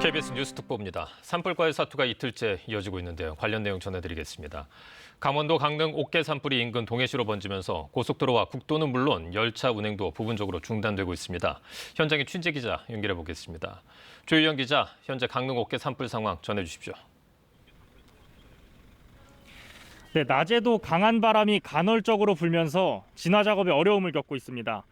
KBS 뉴스 특보입니다. 산불과의 사투가 이틀째 이어지고 있는데요. 관련 내용 전해드리겠습니다. 강원도 강릉 옥계 산불이 인근 동해시로 번지면서 고속도로와 국도는 물론 열차 운행도 부분적으로 중단되고 있습니다. 현장에 취재 기자 연결해 보겠습니다. 조유영 기자, 현재 강릉 옥계 산불 상황 전해주십시오. 네, 낮에도 강한 바람이 간헐적으로 불면서 진화 작업에 어려움을 겪고 있습니다.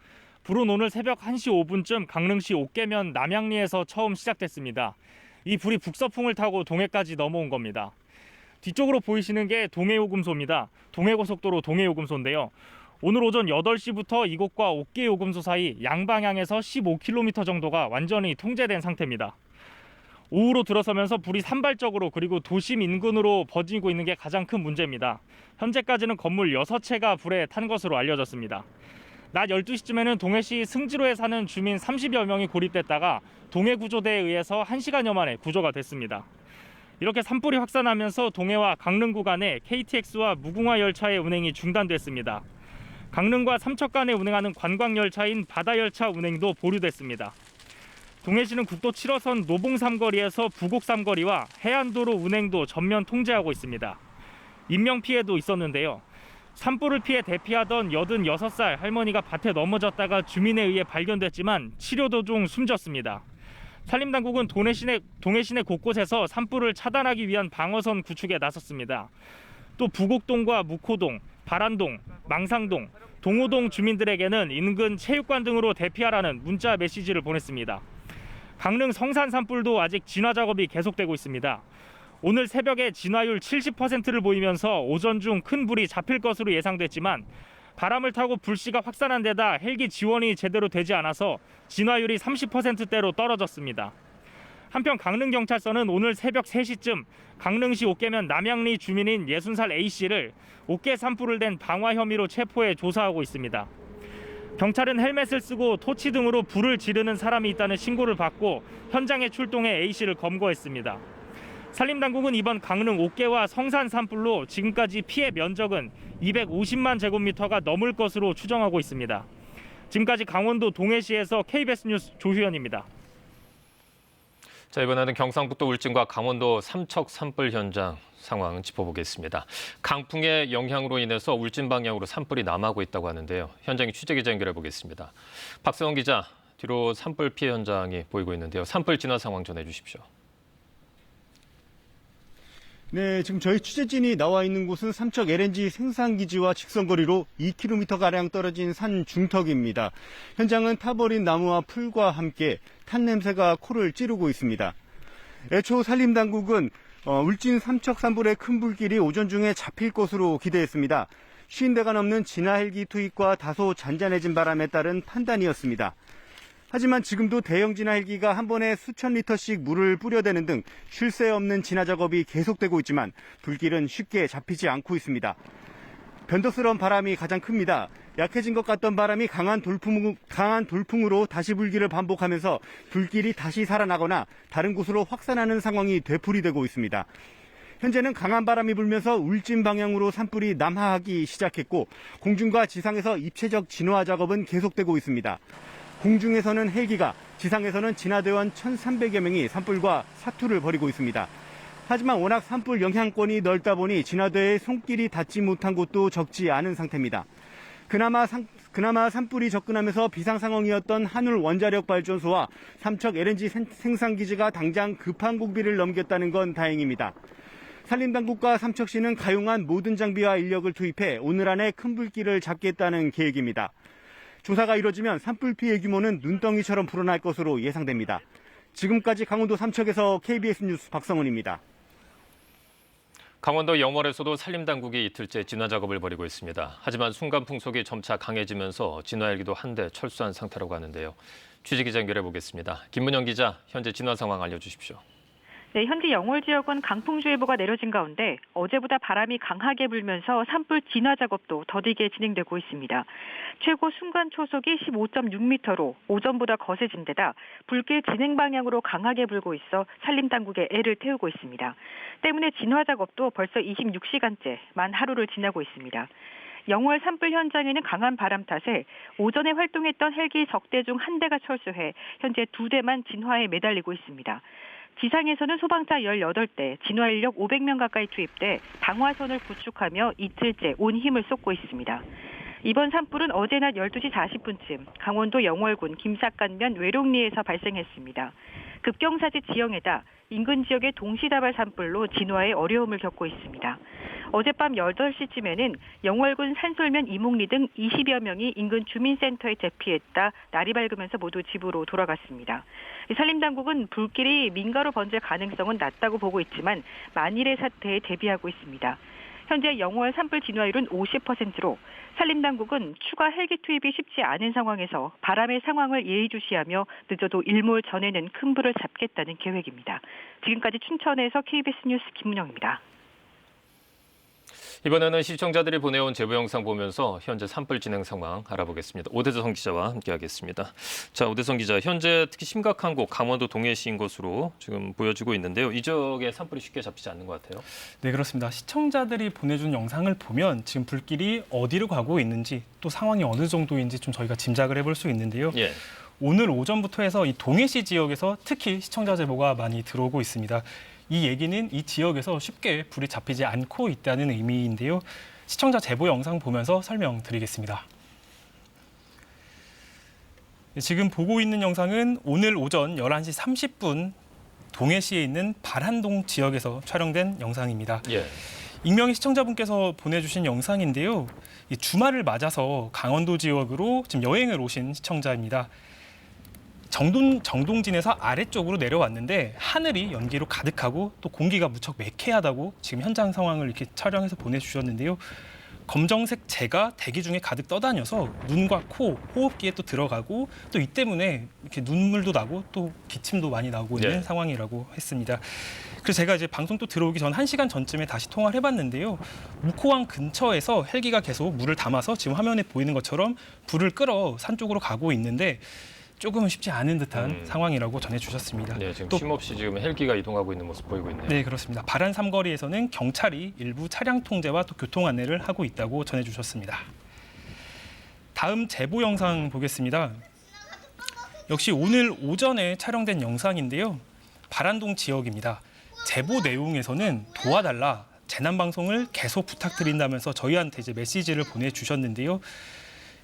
불은 오늘 새벽 1시 5분쯤 강릉시 옥계면 남양리에서 처음 시작됐습니다. 이 불이 북서풍을 타고 동해까지 넘어온 겁니다. 뒤쪽으로 보이시는 게 동해요금소입니다. 동해고속도로 동해요금소인데요. 오늘 오전 8시부터 이곳과 옥계요금소 사이 양방향에서 15km 정도가 완전히 통제된 상태입니다. 오후로 들어서면서 불이 산발적으로 그리고 도심 인근으로 번지고 있는 게 가장 큰 문제입니다. 현재까지는 건물 6채가 불에 탄 것으로 알려졌습니다. 낮 12시쯤에는 동해시 승지로에 사는 주민 30여 명이 고립됐다가 동해구조대에 의해서 1시간여 만에 구조가 됐습니다. 이렇게 산불이 확산하면서 동해와 강릉 구간에 KTX와 무궁화 열차의 운행이 중단됐습니다. 강릉과 삼척 간에 운행하는 관광열차인 바다열차 운행도 보류됐습니다. 동해시는 국도 7호선 노봉 삼거리에서 부곡 삼거리와 해안도로 운행도 전면 통제하고 있습니다. 인명피해도 있었는데요. 산불을 피해 대피하던 86살 할머니가 밭에 넘어졌다가 주민에 의해 발견됐지만 치료 도중 숨졌습니다. 산림당국은 동해시내 곳곳에서 산불을 차단하기 위한 방어선 구축에 나섰습니다. 또 부곡동과 묵호동, 바란동, 망상동, 동호동 주민들에게는 인근 체육관 등으로 대피하라는 문자 메시지를 보냈습니다. 강릉 성산 산불도 아직 진화 작업이 계속되고 있습니다. 오늘 새벽에 진화율 70%를 보이면서 오전 중 큰 불이 잡힐 것으로 예상됐지만 바람을 타고 불씨가 확산한 데다 헬기 지원이 제대로 되지 않아서 진화율이 30%대로 떨어졌습니다. 한편 강릉경찰서는 오늘 새벽 3시쯤 강릉시 옥계면 남양리 주민인 60살 A씨를 옥계 산불을 댄 방화 혐의로 체포해 조사하고 있습니다. 경찰은 헬멧을 쓰고 토치 등으로 불을 지르는 사람이 있다는 신고를 받고 현장에 출동해 A씨를 검거했습니다. 산림당국은 이번 강릉 옥계와 성산 산불로 지금까지 피해 면적은 250만 제곱미터가 넘을 것으로 추정하고 있습니다. 지금까지 강원도 동해시에서 KBS 뉴스 조휴연입니다. 자, 이번에는 경상북도 울진과 강원도 삼척 산불 현장 상황 짚어보겠습니다. 강풍의 영향으로 인해서 울진 방향으로 산불이 남하고 있다고 하는데요. 현장에 취재 기자 연결해 보겠습니다. 박세원 기자, 뒤로 산불 피해 현장이 보이고 있는데요. 산불 진화 상황 전해 주십시오. 네, 지금 저희 취재진이 나와 있는 곳은 삼척 LNG 생산기지와 직선거리로 2km가량 떨어진 산 중턱입니다. 현장은 타버린 나무와 풀과 함께 탄 냄새가 코를 찌르고 있습니다. 애초 산림당국은 울진 삼척 산불의 큰 불길이 오전 중에 잡힐 것으로 기대했습니다. 50대가 넘는 진화 헬기 투입과 다소 잔잔해진 바람에 따른 판단이었습니다. 하지만 지금도 대형 진화 헬기가 한 번에 수천 리터씩 물을 뿌려대는 등 쉴 새 없는 진화 작업이 계속되고 있지만 불길은 쉽게 잡히지 않고 있습니다. 변덕스러운 바람이 가장 큽니다. 약해진 것 같던 바람이 강한 돌풍으로 다시 불길을 반복하면서 불길이 다시 살아나거나 다른 곳으로 확산하는 상황이 되풀이되고 있습니다. 현재는 강한 바람이 불면서 울진 방향으로 산불이 남하하기 시작했고 공중과 지상에서 입체적 진화 작업은 계속되고 있습니다. 공중에서는 헬기가, 지상에서는 진화대원 1,300여 명이 산불과 사투를 벌이고 있습니다. 하지만 워낙 산불 영향권이 넓다 보니 진화대의 손길이 닿지 못한 곳도 적지 않은 상태입니다. 그나마 산불이 접근하면서 비상 상황이었던 한울 원자력 발전소와 삼척 LNG 생산기지가 당장 급한 고비를 넘겼다는 건 다행입니다. 산림당국과 삼척시는 가용한 모든 장비와 인력을 투입해 오늘 안에 큰 불길을 잡겠다는 계획입니다. 조사가 이뤄지면 산불 피해 규모는 눈덩이처럼 불어날 것으로 예상됩니다. 지금까지 강원도 삼척에서 KBS 뉴스 박성훈입니다. 강원도 영월에서도 산림당국이 이틀째 진화 작업을 벌이고 있습니다. 하지만 순간 풍속이 점차 강해지면서 진화 헬기도 한 대 철수한 상태라고 하는데요. 취재 기자 연결해 보겠습니다. 김문영 기자, 현재 진화 상황 알려주십시오. 네, 현재 영월 지역은 강풍주의보가 내려진 가운데 어제보다 바람이 강하게 불면서 산불 진화 작업도 더디게 진행되고 있습니다. 최고 순간 초속이 15.6m로 오전보다 거세진 데다 불길 진행 방향으로 강하게 불고 있어 산림당국에 애를 태우고 있습니다. 때문에 진화 작업도 벌써 26시간째 만 하루를 지나고 있습니다. 영월 산불 현장에는 강한 바람 탓에 오전에 활동했던 헬기 석 대 중 한 대가 철수해 현재 2대만 진화에 매달리고 있습니다. 지상에서는 소방차 18대, 진화 인력 500명 가까이 투입돼 방화선을 구축하며 이틀째 온 힘을 쏟고 있습니다. 이번 산불은 어제 낮 12시 40분쯤 강원도 영월군 김삿간면 외롱리에서 발생했습니다. 급경사지 지형에다 인근 지역의 동시다발 산불로 진화에 어려움을 겪고 있습니다. 어젯밤 8시쯤에는 영월군 산솔면 이목리 등 20여 명이 인근 주민센터에 대피했다 날이 밝으면서 모두 집으로 돌아갔습니다. 산림당국은 불길이 민가로 번질 가능성은 낮다고 보고 있지만 만일의 사태에 대비하고 있습니다. 현재 영월 산불 진화율은 50%로 산림당국은 추가 헬기 투입이 쉽지 않은 상황에서 바람의 상황을 예의주시하며 늦어도 일몰 전에는 큰 불을 잡겠다는 계획입니다. 지금까지 춘천에서 KBS 뉴스 김문영입니다. 이번에는 시청자들이 보내온 제보 영상 보면서 현재 산불 진행 상황 알아보겠습니다. 오대성 기자와 함께하겠습니다. 자, 오대성 기자, 현재 특히 심각한 곳 강원도 동해시인 것으로 지금 보여지고 있는데요. 이 지역에 산불이 쉽게 잡히지 않는 것 같아요. 네, 그렇습니다. 시청자들이 보내준 영상을 보면 지금 불길이 어디로 가고 있는지 또 상황이 어느 정도인지 좀 저희가 짐작을 해볼 수 있는데요. 예. 오늘 오전부터 해서 이 동해시 지역에서 특히 시청자 제보가 많이 들어오고 있습니다. 이 얘기는 이 지역에서 쉽게 불이 잡히지 않고 있다는 의미인데요. 시청자 제보 영상 보면서 설명드리겠습니다. 지금 보고 있는 영상은 오늘 오전 11시 30분 동해시에 있는 발한동 지역에서 촬영된 영상입니다. 예. 익명의 시청자분께서 보내주신 영상인데요. 이 주말을 맞아서 강원도 지역으로 지금 여행을 오신 시청자입니다. 정동진에서 아래쪽으로 내려왔는데 하늘이 연기로 가득하고 또 공기가 무척 매캐하다고 지금 현장 상황을 이렇게 촬영해서 보내주셨는데요. 검정색 재가 대기 중에 가득 떠다녀서 눈과 코, 호흡기에 또 들어가고 또 이 때문에 이렇게 눈물도 나고 또 기침도 많이 나오고 있는 네. 상황이라고 했습니다. 그래서 제가 이제 방송 또 들어오기 전 1시간 전쯤에 다시 통화를 해봤는데요. 묵호항 근처에서 헬기가 계속 물을 담아서 지금 화면에 보이는 것처럼 불을 끌어 산 쪽으로 가고 있는데 조금은 쉽지 않은 듯한 상황이라고 전해주셨습니다. 네, 지금 또 쉼없이 지금 헬기가 이동하고 있는 모습 보이고 있네요. 네, 그렇습니다. 발안 삼거리에서는 경찰이 일부 차량 통제와 또 교통 안내를 하고 있다고 전해주셨습니다. 다음 제보 영상 보겠습니다. 역시 오늘 오전에 촬영된 영상인데요. 발안동 지역입니다. 제보 내용에서는 도와달라, 재난방송을 계속 부탁드린다면서 저희한테 이제 메시지를 보내주셨는데요.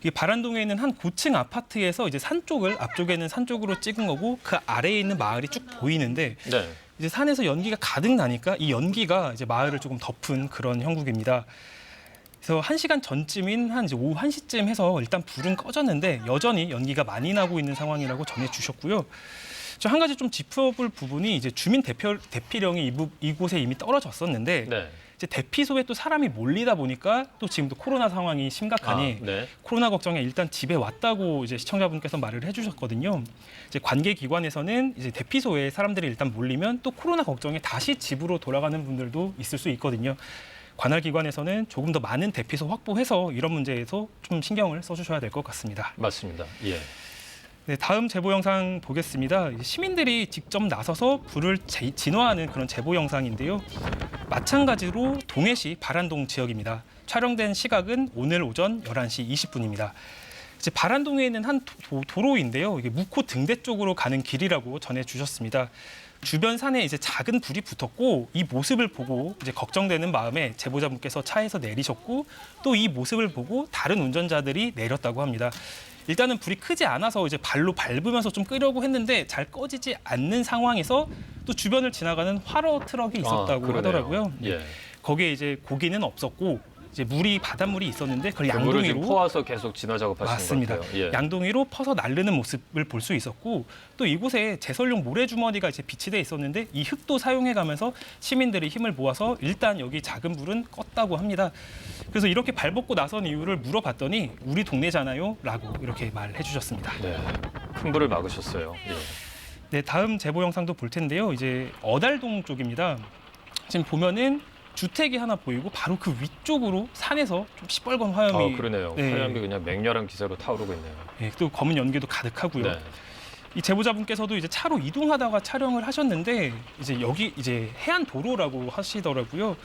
이 발안동에 있는 한 고층 아파트에서 이제 산 쪽을 앞쪽에는 산 쪽으로 찍은 거고 그 아래에 있는 마을이 쭉 보이는데 네. 이제 산에서 연기가 가득 나니까 이 연기가 이제 마을을 조금 덮은 그런 형국입니다. 그래서 1시간 전쯤인 한 이제 오후 1시쯤 해서 일단 불은 꺼졌는데 여전히 연기가 많이 나고 있는 상황이라고 전해주셨고요. 저 한 가지 좀 짚어볼 부분이 이제 주민 대피령이 이곳에 이미 떨어졌었는데 네. 이제 대피소에 또 사람이 몰리다 보니까 또 지금도 코로나 상황이 심각하니 네. 코로나 걱정에 일단 집에 왔다고 이제 시청자분께서 말을 해주셨거든요. 이제 관계 기관에서는 이제 대피소에 사람들이 일단 몰리면 또 코로나 걱정에 다시 집으로 돌아가는 분들도 있을 수 있거든요. 관할 기관에서는 조금 더 많은 대피소 확보해서 이런 문제에서 좀 신경을 써주셔야 될 것 같습니다. 맞습니다. 예. 네, 다음 제보 영상 보겠습니다. 시민들이 직접 나서서 불을 진화하는 그런 제보 영상인데요. 마찬가지로 동해시 발안동 지역입니다. 촬영된 시각은 오늘 오전 11시 20분입니다. 이제 발안동에 있는 한 도로인데요. 이게 묵호 등대 쪽으로 가는 길이라고 전해주셨습니다. 주변 산에 이제 작은 불이 붙었고 이 모습을 보고 이제 걱정되는 마음에 제보자분께서 차에서 내리셨고 또 이 모습을 보고 다른 운전자들이 내렸다고 합니다. 일단은 불이 크지 않아서 이제 발로 밟으면서 좀 끄려고 했는데 잘 꺼지지 않는 상황에서 또 주변을 지나가는 화로 트럭이 있었다고 그러네요. 하더라고요. 예. 거기에 이제 고기는 없었고 이제 바닷물이 있었는데 그걸 그 물을 지금 양동이로 퍼와서 계속 진화 작업하시는 맞습니다. 것 같아요. 예. 양동이로 퍼서 나르는 모습을 볼 수 있었고 또 이곳에 제설용 모래주머니가 이제 비치돼 있었는데 이 흙도 사용해가면서 시민들이 힘을 모아서 일단 여기 작은 불은 껐다고 합니다. 그래서 이렇게 발벗고 나선 이유를 물어봤더니 우리 동네잖아요 라고 이렇게 말을 해주셨습니다. 네. 큰 불을 막으셨어요. 예. 네, 다음 제보 영상도 볼 텐데요. 이제 어달동 쪽입니다. 지금 보면은 주택이 하나 보이고 바로 그 위쪽으로 산에서 좀 시뻘건 화염이 그러네요. 네. 화염이 그냥 맹렬한 기세로 타오르고 있네요. 네, 또 검은 연기도 가득하고요. 네. 이 제보자분께서도 이제 차로 이동하다가 촬영을 하셨는데 이제 여기 이제 해안 도로라고 하시더라고요.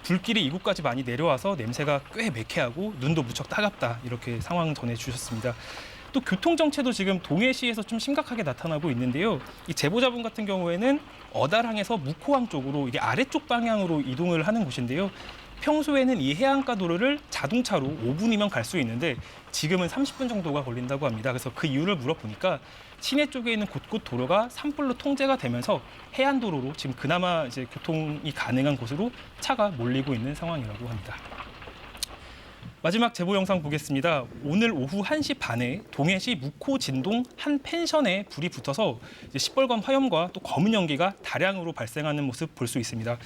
불길이 이곳까지 많이 내려와서 냄새가 꽤 매캐하고 눈도 무척 따갑다 이렇게 상황 전해주셨습니다. 또 교통 정체도 지금 동해시에서 좀 심각하게 나타나고 있는데요. 이 제보자분 같은 경우에는 어달항에서 묵호항 쪽으로 이게 아래쪽 방향으로 이동을 하는 곳인데요. 평소에는 이 해안가 도로를 자동차로 5분이면 갈 수 있는데 지금은 30분 정도가 걸린다고 합니다. 그래서 그 이유를 물어보니까 시내 쪽에 있는 곳곳 도로가 산불로 통제가 되면서 해안 도로로 지금 그나마 이제 교통이 가능한 곳으로 차가 몰리고 있는 상황이라고 합니다. 마지막 제보 영상 보겠습니다. 오늘 오후 1시 반에 동해시 묵호 진동 한 펜션에 불이 붙어서 이제 시뻘건 화염과 또 검은 연기가 다량으로 발생하는 모습 볼 수 있습니다.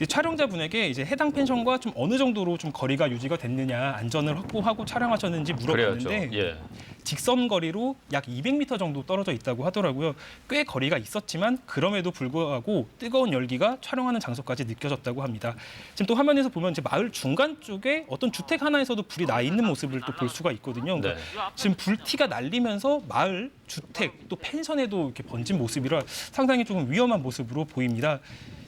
촬영자분에게 이제 해당 펜션과 좀 어느 정도로 좀 거리가 유지가 됐느냐, 안전을 확보하고 촬영하셨는지 물어봤는데 예. 직선 거리로 약 200m 정도 떨어져 있다고 하더라고요. 꽤 거리가 있었지만 그럼에도 불구하고 뜨거운 열기가 촬영하는 장소까지 느껴졌다고 합니다. 지금 또 화면에서 보면 이제 마을 중간 쪽에 어떤 주택 하나에서도 불이 나 있는 모습을 또 볼 수가 있거든요. 네. 지금 불티가 날리면서 마을, 주택, 또 펜션에도 이렇게 번진 모습이라 상당히 조금 위험한 모습으로 보입니다.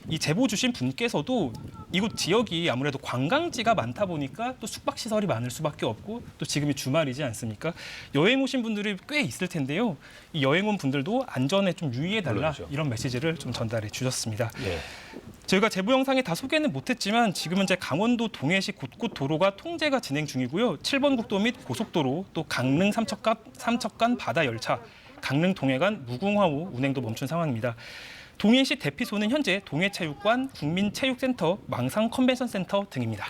이 제보 주신 분께서도 이곳 지역이 아무래도 관광지가 많다 보니까 또 숙박시설이 많을 수밖에 없고 또 지금이 주말이지 않습니까? 여행 오신 분들이 꽤 있을 텐데요. 이 여행 온 분들도 안전에 좀 유의해달라 물론이죠. 이런 메시지를 좀 전달해 주셨습니다. 예. 저희가 제보 영상에 다 소개는 못했지만 지금 현재 강원도 동해시 곳곳 도로가 통제가 진행 중이고요. 7번 국도 및 고속도로 또 강릉 삼척간 바다 열차, 강릉 동해간 무궁화호 운행도 멈춘 상황입니다. 동해시 대피소는 현재 동해체육관, 국민체육센터, 망상컨벤션센터 등입니다.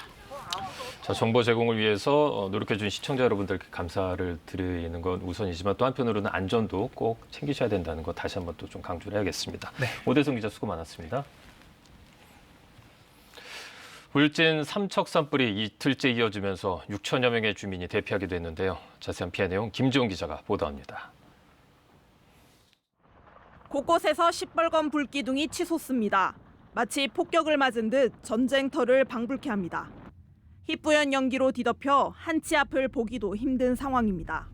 자, 정보 제공을 위해서 노력해준 시청자 여러분들께 감사를 드리는 건 우선이지만 또 한편으로는 안전도 꼭 챙기셔야 된다는 거 다시 한번 또 좀 강조를 해야겠습니다. 네. 오대성 기자 수고 많았습니다. 울진 삼척 산불이 이틀째 이어지면서 6천여 명의 주민이 대피하게 됐는데요. 자세한 피해 내용 김지용 기자가 보도합니다. 곳곳에서 시뻘건 불기둥이 치솟습니다. 마치 폭격을 맞은 듯 전쟁터를 방불케 합니다. 희뿌연 연기로 뒤덮여 한치 앞을 보기도 힘든 상황입니다.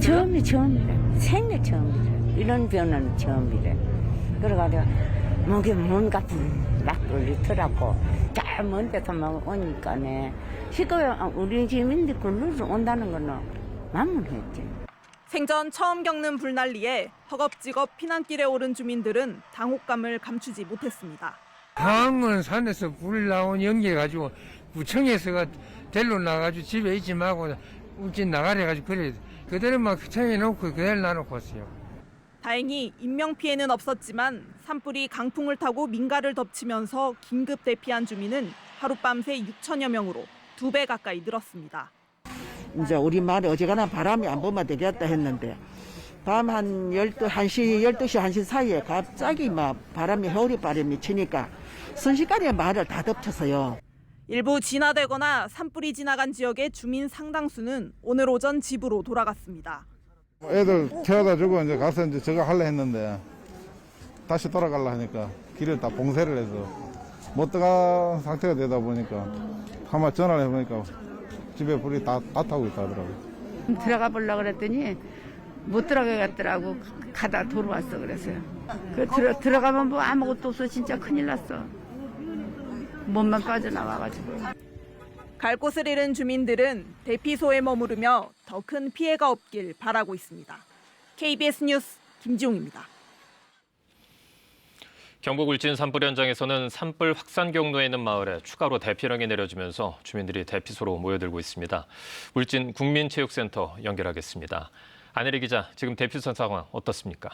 처음이다. 생애 처음이래. 이런 변화는 처음이래. 그래가지고 목에 뭔가 막 울리더라고. 저 먼 데서 막 오니까네. 시끄러 우리 주민들 굴러서 온다는 거는 만문했지. 생전 처음 겪는 불난리에 허겁지겁 피난길에 오른 주민들은 당혹감을 감추지 못했습니다. 강원 산에서 불 나온 연기해가지고 구청에서가 델로 나가지고 집에 있지 말고 울진 나가래가지고 그래 그대로 막 청해놓고 그대로 놔놓고 왔어요. 다행히 인명피해는 없었지만 산불이 강풍을 타고 민가를 덮치면서 긴급 대피한 주민은 하룻밤새 6천여 명으로 2배 가까이 늘었습니다. 이제 우리 마을에 어지간한 바람이 안 불면 되겠다 했는데 밤 한 12시 1시 사이에 갑자기 막 겨울이 바람이 치니까 순식간에 마을을 다 덮쳤어요. 일부 진화되거나 산불이 지나간 지역의 주민 상당수는 오늘 오전 집으로 돌아갔습니다. 애들 태워다 주고 이제 가서 이제 저거 하려 했는데 다시 돌아가려 하니까 길을 다 봉쇄를 해서 못 들어간 상태가 되다 보니까 한번 전화를 해보니까 집에 불이 다 타고 있다 하더라고요. 들어가 보려고 그랬더니 못 들어가겠더라고. 가다 돌아왔어 그랬어요. 들어가면 뭐 아무것도 없어. 진짜 큰일 났어. 몸만 빠져나와가지고. 갈 곳을 잃은 주민들은 대피소에 머무르며 더 큰 피해가 없길 바라고 있습니다. KBS 뉴스 김지용입니다. 경북 울진 산불 현장에서는 산불 확산 경로에 있는 마을에 추가로 대피령이 내려지면서 주민들이 대피소로 모여들고 있습니다. 울진 국민체육센터 연결하겠습니다. 안혜리 기자, 지금 대피소 상황 어떻습니까?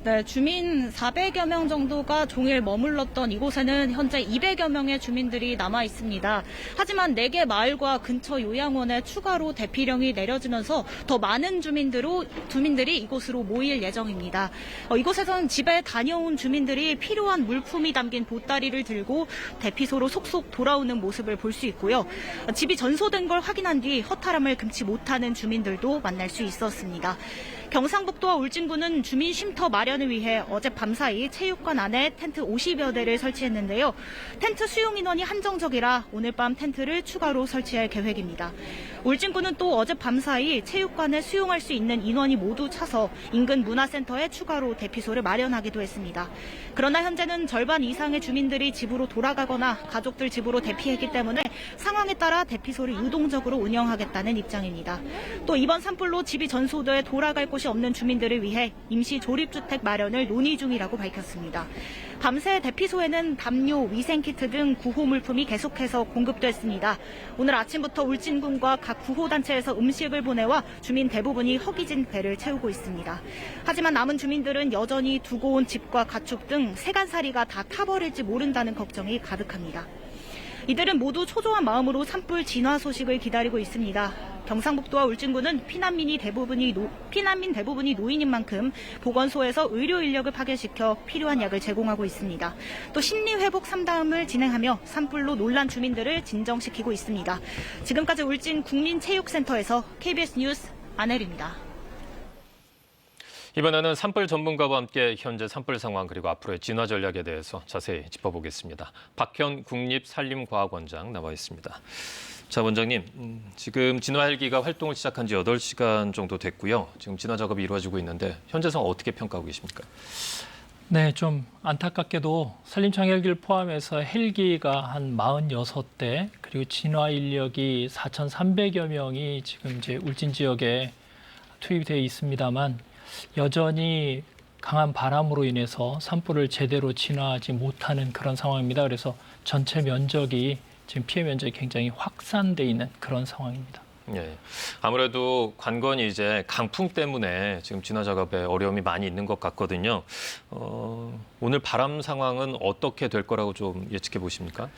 네, 주민 400여 명 정도가 종일 머물렀던 이곳에는 현재 200여 명의 주민들이 남아 있습니다. 하지만 4개 마을과 근처 요양원에 추가로 대피령이 내려지면서 더 많은 주민들이 이곳으로 모일 예정입니다. 이곳에선 집에 다녀온 주민들이 필요한 물품이 담긴 보따리를 들고 대피소로 속속 돌아오는 모습을 볼 수 있고요. 집이 전소된 걸 확인한 뒤 허탈함을 금치 못하는 주민들도 만날 수 있었습니다. 경상북도와 울진군은 주민 쉼터 마련을 위해 어젯 밤사이 체육관 안에 텐트 50여 대를 설치했는데요. 텐트 수용 인원이 한정적이라 오늘 밤 텐트를 추가로 설치할 계획입니다. 울진군은 또 어젯 밤사이 체육관에 수용할 수 있는 인원이 모두 차서 인근 문화센터에 추가로 대피소를 마련하기도 했습니다. 그러나 현재는 절반 이상의 주민들이 집으로 돌아가거나 가족들 집으로 대피했기 때문에 상황에 따라 대피소를 유동적으로 운영하겠다는 입장입니다. 또 이번 산불로 집이 전소돼 돌아갈 곳이 없는 주민들을 위해 임시 조립주택 마련을 논의 중이라고 밝혔습니다. 밤새 대피소에는 담요, 위생키트 등 구호 물품이 계속해서 공급됐습니다. 오늘 아침부터 울진군과 각 구호단체에서 음식을 보내와 주민 대부분이 허기진 배를 채우고 있습니다. 하지만 남은 주민들은 여전히 두고 온 집과 가축 등 세간살이가 다 타버릴지 모른다는 걱정이 가득합니다. 이들은 모두 초조한 마음으로 산불 진화 소식을 기다리고 있습니다. 경상북도와 울진군은 피난민 대부분이 노인인 만큼 보건소에서 의료 인력을 파견시켜 필요한 약을 제공하고 있습니다. 또 심리회복 상담을 진행하며 산불로 놀란 주민들을 진정시키고 있습니다. 지금까지 울진 국민체육센터에서 KBS 뉴스 안혜리입니다. 이번에는 산불 전문가와 함께 현재 산불 상황 그리고 앞으로의 진화 전략에 대해서 자세히 짚어보겠습니다. 박현 국립산림과학원장 나와 있습니다. 자, 원장님, 지금 진화 헬기가 활동을 시작한 지 8시간 정도 됐고요. 지금 진화 작업이 이루어지고 있는데 현재 상황 어떻게 평가하고 계십니까? 네, 좀 안타깝게도 산림청 헬기를 포함해서 헬기가 한 46대 그리고 진화 인력이 4,300여 명이 지금 이제 울진 지역에 투입되어 있습니다만 여전히 강한 바람으로 인해서 산불을 제대로 진화하지 못하는 그런 상황입니다. 그래서 전체 면적이 지금 피해 면적이 굉장히 확산돼 있는 그런 상황입니다. 예, 아무래도 관건이 이제 강풍 때문에 지금 진화 작업에 어려움이 많이 있는 것 같거든요. 오늘 바람 상황은 어떻게 될 거라고 좀 예측해 보십니까?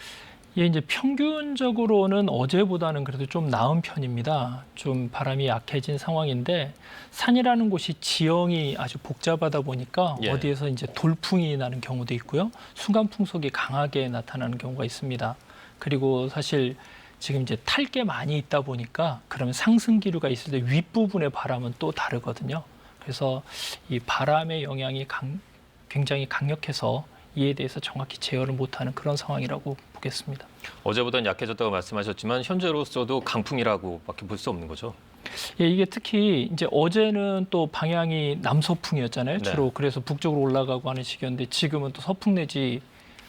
예, 이제 평균적으로는 어제보다는 그래도 좀 나은 편입니다. 좀 바람이 약해진 상황인데 산이라는 곳이 지형이 아주 복잡하다 보니까 예. 어디에서 이제 돌풍이 나는 경우도 있고요. 순간 풍속이 강하게 나타나는 경우가 있습니다. 그리고 사실 지금 이제 탈 게 많이 있다 보니까 그러면 상승 기류가 있을 때 윗부분의 바람은 또 다르거든요. 그래서 이 바람의 영향이 굉장히 강력해서 이에 대해서 정확히 제어를 못하는 그런 상황이라고 보겠습니다. 어제보다는 약해졌다고 말씀하셨지만 현재로서도 강풍이라고밖에 볼 수 없는 거죠. 예, 이게 특히 이제 어제는 또 방향이 남서풍이었잖아요. 주로 네. 그래서 북쪽으로 올라가고 하는 시기였는데 지금은 또 서풍 내지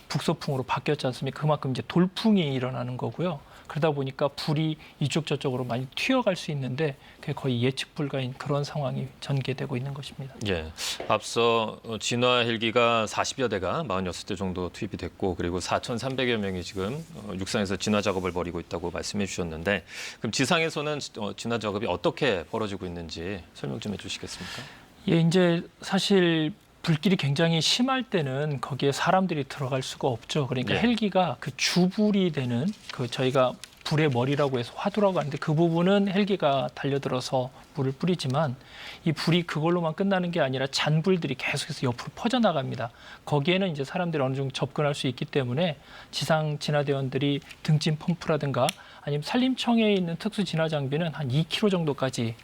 북서풍으로 바뀌었지 않습니까? 그만큼 이제 돌풍이 일어나는 거고요. 그러다 보니까 불이 이쪽 저쪽으로 많이 튀어갈 수 있는데 그게 거의 예측 불가인 그런 상황이 전개되고 있는 것입니다. 예, 앞서 진화 헬기가 40여 대가 46대 정도 투입이 됐고 그리고 4,300여 명이 지금 육상에서 진화 작업을 벌이고 있다고 말씀해 주셨는데 그럼 지상에서는 진화 작업이 어떻게 벌어지고 있는지 설명 좀 해주시겠습니까? 예, 이제 사실 불길이 굉장히 심할 때는 거기에 사람들이 들어갈 수가 없죠. 그러니까 예. 헬기가 그 주불이 되는 그 저희가 불의 머리라고 해서 화두라고 하는데 그 부분은 헬기가 달려들어서 물을 뿌리지만 이 불이 그걸로만 끝나는 게 아니라 잔불들이 계속해서 옆으로 퍼져나갑니다. 거기에는 이제 사람들이 어느 정도 접근할 수 있기 때문에 지상 진화대원들이 등짐 펌프라든가 아니면 산림청에 있는 특수 진화 장비는 한 2km 정도까지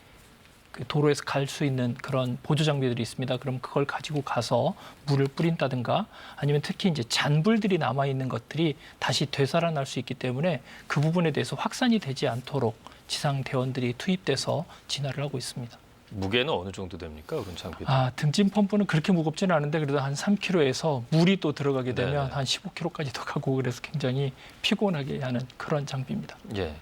그 도로에서 갈 수 있는 그런 보조 장비들이 있습니다. 그럼 그걸 가지고 가서 물을 뿌린다든가 아니면 특히 이제 잔불들이 남아 있는 것들이 다시 되살아날 수 있기 때문에 그 부분에 대해서 확산이 되지 않도록 지상 대원들이 투입돼서 진화를 하고 있습니다. 무게는 어느 정도 됩니까? 그런 장비? 등짐 펌프는 그렇게 무겁지는 않은데 그래도 한 3kg에서 물이 또 들어가게 되면 네네. 한 15kg까지도 가고 그래서 굉장히 피곤하게 하는 그런 장비입니다. 예.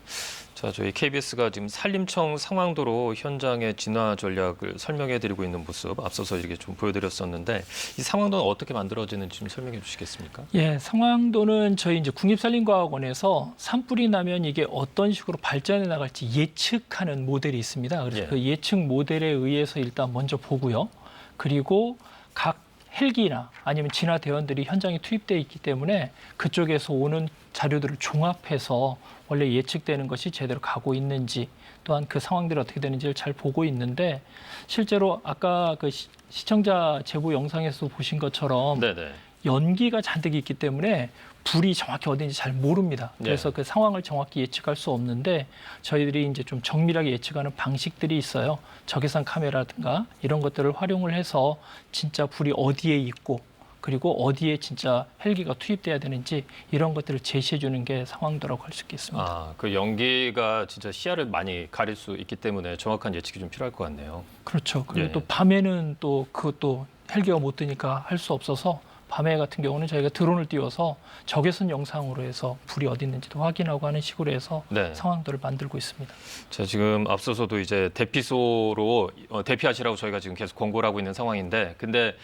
자, 저희 KBS가 지금 산림청 상황도로 현장의 진화 전략을 설명해드리고 있는 모습 앞서서 이렇게 좀 보여드렸었는데 이 상황도는 어떻게 만들어지는지 좀 설명해 주시겠습니까? 예, 상황도는 저희 이제 국립산림과학원에서 산불이 나면 이게 어떤 식으로 발전해 나갈지 예측하는 모델이 있습니다. 그래서 예. 그 예측 모델에 의해서 일단 먼저 보고요. 그리고 각 헬기나 아니면 진화 대원들이 현장에 투입되어 있기 때문에 그쪽에서 오는 자료들을 종합해서 원래 예측되는 것이 제대로 가고 있는지 또한 그 상황들이 어떻게 되는지를 잘 보고 있는데 실제로 아까 그 시청자 제보 영상에서 보신 것처럼 네네. 연기가 잔뜩 있기 때문에 불이 정확히 어딘지 잘 모릅니다. 그래서 그 상황을 정확히 예측할 수 없는데 저희들이 이제 좀 정밀하게 예측하는 방식들이 있어요. 적외선 카메라든가 이런 것들을 활용을 해서 진짜 불이 어디에 있고 그리고 어디에 진짜 헬기가 투입돼야 되는지 이런 것들을 제시해 주는 게 상황도라고 할 수 있겠습니다. 아, 그 연기가 진짜 시야를 많이 가릴 수 있기 때문에 정확한 예측이 좀 필요할 것 같네요. 그렇죠. 그리고 또 밤에는 또 그것도 헬기가 못 뜨니까 할 수 없어서 밤에 같은 경우는 저희가 드론을 띄워서 적외선 영상으로 해서 불이 어디 있는지도 확인하고 하는 식으로 해서 상황도를 만들고 있습니다. 자, 지금 앞서서도 이제 대피소로 대피하시라고 저희가 지금 계속 권고를 하고 있는 상황인데, 근데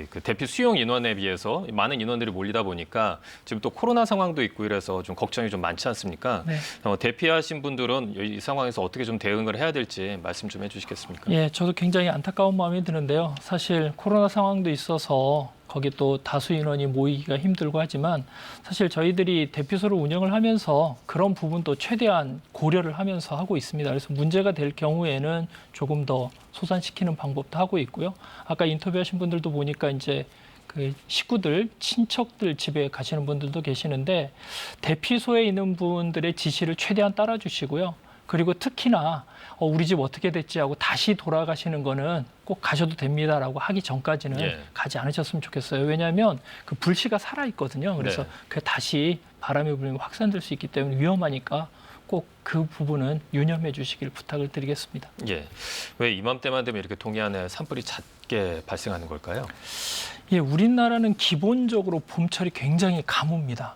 그 대피 수용 인원에 비해서 많은 인원들이 몰리다 보니까 지금 또 코로나 상황도 있고 이래서 좀 걱정이 좀 많지 않습니까? 네. 대피하신 분들은 이 상황에서 어떻게 좀 대응을 해야 될지 말씀 좀 해주시겠습니까? 예, 저도 굉장히 안타까운 마음이 드는데요. 사실 코로나 상황도 있어서 거기 또 다수 인원이 모이기가 힘들고 하지만 사실 저희들이 대피소를 운영을 하면서 그런 부분도 최대한 고려를 하면서 하고 있습니다. 그래서 문제가 될 경우에는 조금 더 소산시키는 방법도 하고 있고요. 아까 인터뷰하신 분들도 보니까 이제 그 식구들, 친척들 집에 가시는 분들도 계시는데 대피소에 있는 분들의 지시를 최대한 따라주시고요. 그리고 특히나 우리 집 어떻게 됐지 하고 다시 돌아가시는 거는 꼭 가셔도 됩니다라고 하기 전까지는 가지 않으셨으면 좋겠어요. 왜냐하면 그 불씨가 살아있거든요. 그래서 그 다시 바람이 불면 확산될 수 있기 때문에 위험하니까 꼭 그 부분은 유념해 주시길 부탁을 드리겠습니다. 예, 왜 이맘때만 되면 이렇게 동해안에 산불이 잦게 발생하는 걸까요? 예, 우리나라는 기본적으로 봄철이 굉장히 가뭅니다.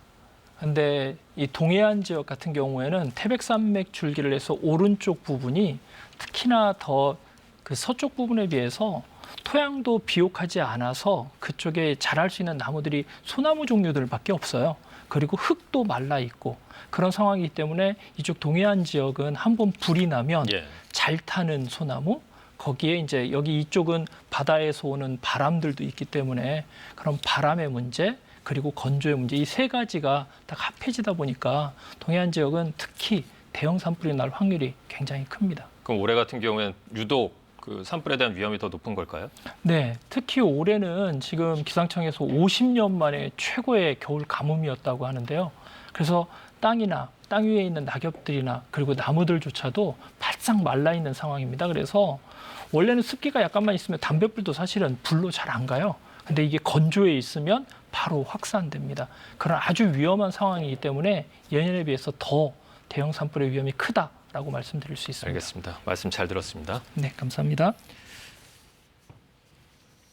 근데 이 동해안 지역 같은 경우에는 태백산맥 줄기를 해서 오른쪽 부분이 특히나 더 그 서쪽 부분에 비해서 토양도 비옥하지 않아서 그쪽에 자랄 수 있는 나무들이 소나무 종류들밖에 없어요. 그리고 흙도 말라 있고 그런 상황이기 때문에 이쪽 동해안 지역은 한번 불이 나면 잘 타는 소나무, 거기에 이제 여기 이쪽은 바다에서 오는 바람들도 있기 때문에 그런 바람의 문제, 그리고 건조의 문제, 이 세 가지가 다 합해지다 보니까 동해안 지역은 특히 대형 산불이 날 확률이 굉장히 큽니다. 그럼 올해 같은 경우에는 유독 그 산불에 대한 위험이 더 높은 걸까요? 네, 특히 올해는 지금 기상청에서 50년 만에 최고의 겨울 가뭄이었다고 하는데요. 그래서 땅이나 땅 위에 있는 낙엽들이나 그리고 나무들조차도 바싹 말라 있는 상황입니다. 그래서 원래는 습기가 약간만 있으면 담뱃불도 사실은 불로 잘 안 가요. 근데 이게 건조해 있으면 바로 확산됩니다. 그런 아주 위험한 상황이기 때문에 예년에 비해서 더 대형 산불의 위험이 크다라고 말씀드릴 수 있습니다. 알겠습니다. 말씀 잘 들었습니다. 네, 감사합니다.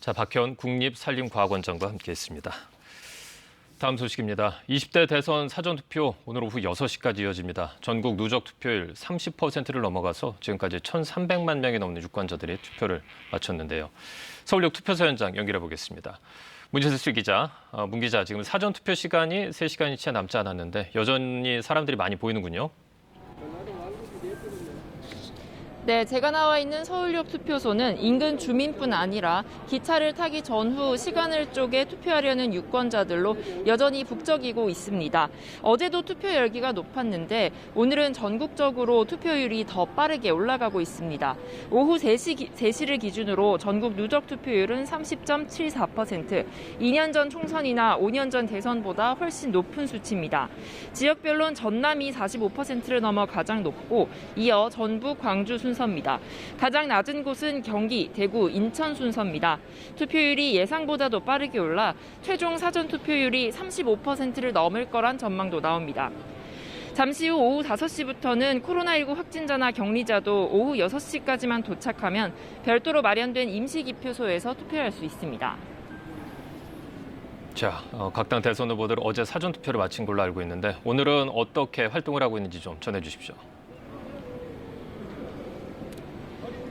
자, 박현 국립산림과학원장과 함께했습니다. 다음 소식입니다. 20대 대선 사전투표 오늘 오후 6시까지 이어집니다. 전국 누적 투표율 30%를 넘어가서 지금까지 1,300만 명이 넘는 유권자들이 투표를 마쳤는데요. 서울역 투표소 현장 연결해 보겠습니다. 문재수 기자, 문 기자, 지금 사전투표 시간이 3시간이 채 남지 않았는데 여전히 사람들이 많이 보이는군요. 네, 제가 나와 있는 서울역 투표소는 인근 주민뿐 아니라 기차를 타기 전후 시간을 쪼개 투표하려는 유권자들로 여전히 북적이고 있습니다. 어제도 투표 열기가 높았는데 오늘은 전국적으로 투표율이 더 빠르게 올라가고 있습니다. 오후 3시를 기준으로 전국 누적 투표율은 30.74%, 2년 전 총선이나 5년 전 대선보다 훨씬 높은 수치입니다. 지역별로는 전남이 45%를 넘어 가장 높고 이어 전북, 광주 순서입니다. 가장 낮은 곳은 경기, 대구, 인천 순서입니다. 투표율이 예상보다도 빠르게 올라 최종 사전 투표율이 35%를 넘을 거란 전망도 나옵니다. 잠시 후 오후 5시부터는 코로나19 확진자나 격리자도 오후 6시까지만 도착하면 별도로 마련된 임시기표소에서 투표할 수 있습니다. 자, 각 당 대선 후보들 어제 사전투표를 마친 걸로 알고 있는데 오늘은 어떻게 활동을 하고 있는지 좀 전해주십시오.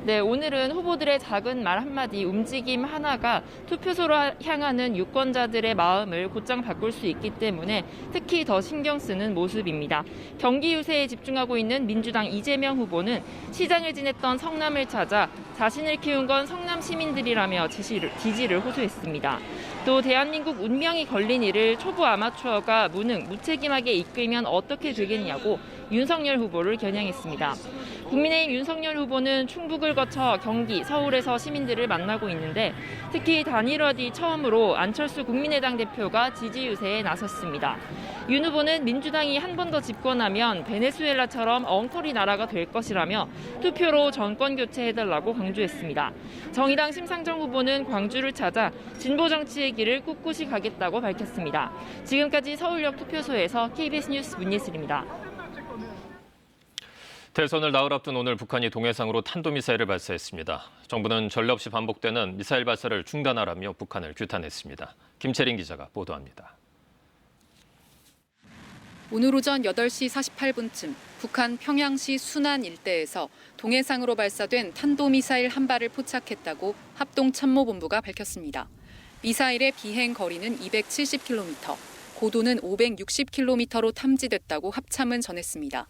네, 오늘은 후보들의 작은 말 한마디, 움직임 하나가 투표소로 향하는 유권자들의 마음을 곧장 바꿀 수 있기 때문에 특히 더 신경 쓰는 모습입니다. 경기 유세에 집중하고 있는 민주당 이재명 후보는 시장을 지냈던 성남을 찾아 자신을 키운 건 성남 시민들이라며 지지를 호소했습니다. 또 대한민국 운명이 걸린 일을 초보 아마추어가 무능무책임하게 이끌면 어떻게 되겠냐고 윤석열 후보를 겨냥했습니다. 국민의힘 윤석열 후보는 충북을 거쳐 경기, 서울에서 시민들을 만나고 있는데 특히 단일화 뒤 처음으로 안철수 국민의당 대표가 지지 유세에 나섰습니다. 윤 후보는 민주당이 한 번 더 집권하면 베네수엘라처럼 엉터리 나라가 될 것이라며 투표로 정권 교체해달라고 강조했습니다. 정의당 심상정 후보는 광주를 찾아 진보 정치의 길을 꿋꿋이 가겠다고 밝혔습니다. 지금까지 서울역 투표소에서 KBS 뉴스 문예슬입니다. 대선을 나흘 앞둔 오늘 북한이 동해상으로 탄도미사일을 발사했습니다. 정부는 전례 없이 반복되는 미사일 발사를 중단하라며 북한을 규탄했습니다. 김채린 기자가 보도합니다. 오늘 오전 8시 48분쯤 북한 평양시 순안 일대에서 동해상으로 발사된 탄도미사일 한 발을 포착했다고 합동참모본부가 밝혔습니다. 미사일의 비행 거리는 270km, 고도는 560km로 탐지됐다고 합참은 전했습니다.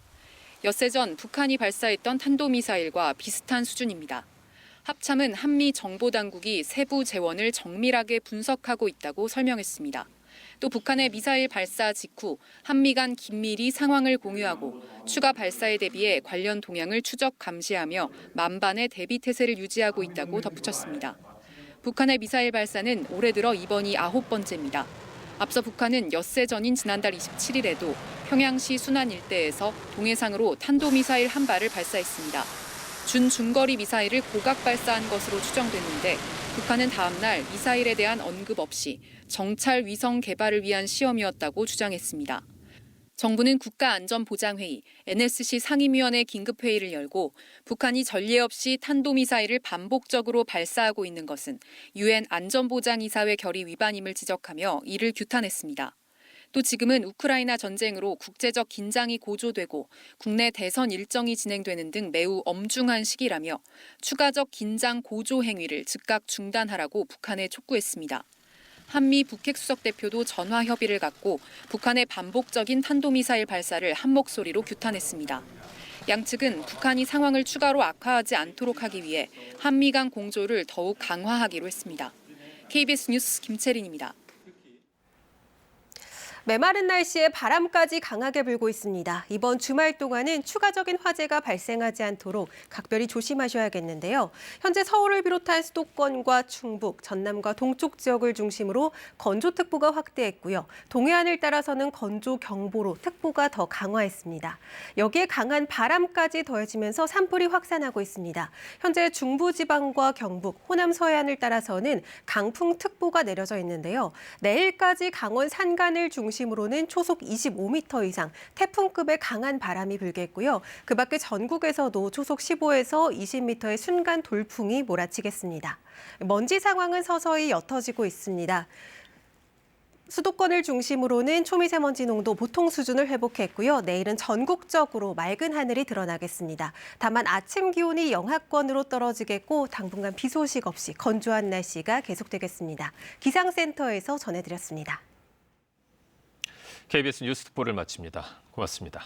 엿새 전 북한이 발사했던 탄도미사일과 비슷한 수준입니다. 합참은 한미 정보당국이 세부 재원을 정밀하게 분석하고 있다고 설명했습니다. 또 북한의 미사일 발사 직후 한미 간 긴밀히 상황을 공유하고 추가 발사에 대비해 관련 동향을 추적 감시하며 만반의 대비 태세를 유지하고 있다고 덧붙였습니다. 북한의 미사일 발사는 올해 들어 이번이 9번째입니다. 앞서 북한은 엿새 전인 지난달 27일에도 평양시 순안 일대에서 동해상으로 탄도미사일 한 발을 발사했습니다. 준중거리 미사일을 고각 발사한 것으로 추정됐는데 북한은 다음 날 미사일에 대한 언급 없이 정찰 위성 개발을 위한 시험이었다고 주장했습니다. 정부는 국가안전보장회의 NSC 상임위원회 긴급회의를 열고 북한이 전례 없이 탄도미사일을 반복적으로 발사하고 있는 것은 UN 안전보장이사회 결의 위반임을 지적하며 이를 규탄했습니다. 또 지금은 우크라이나 전쟁으로 국제적 긴장이 고조되고 국내 대선 일정이 진행되는 등 매우 엄중한 시기라며 추가적 긴장 고조 행위를 즉각 중단하라고 북한에 촉구했습니다. 한미 북핵수석 대표도 전화 협의를 갖고 북한의 반복적인 탄도미사일 발사를 한 목소리로 규탄했습니다. 양측은 북한이 상황을 추가로 악화하지 않도록 하기 위해 한미 간 공조를 더욱 강화하기로 했습니다. KBS 뉴스 김채린입니다. 메마른 날씨에 바람까지 강하게 불고 있습니다. 이번 주말 동안은 추가적인 화재가 발생하지 않도록 각별히 조심하셔야겠는데요. 현재 서울을 비롯한 수도권과 충북, 전남과 동쪽 지역을 중심으로 건조특보가 확대했고요. 동해안을 따라서는 건조경보로 특보가 더 강화했습니다. 여기에 강한 바람까지 더해지면서 산불이 확산하고 있습니다. 현재 중부지방과 경북, 호남 서해안을 따라서는 강풍특보가 내려져 있는데요. 내일까지 강원 산간을 중심으로는 초속 25m 이상 태풍급의 강한 바람이 불겠고요. 그 밖에 전국에서도 초속 15에서 20m의 순간 돌풍이 몰아치겠습니다. 먼지 상황은 서서히 옅어지고 있습니다. 수도권을 중심으로는 초미세먼지 농도 보통 수준을 회복했고요. 내일은 전국적으로 맑은 하늘이 드러나겠습니다. 다만 아침 기온이 영하권으로 떨어지겠고 당분간 비 소식 없이 건조한 날씨가 계속되겠습니다. 기상센터에서 전해드렸습니다. KBS 뉴스 특보를 마칩니다. 고맙습니다.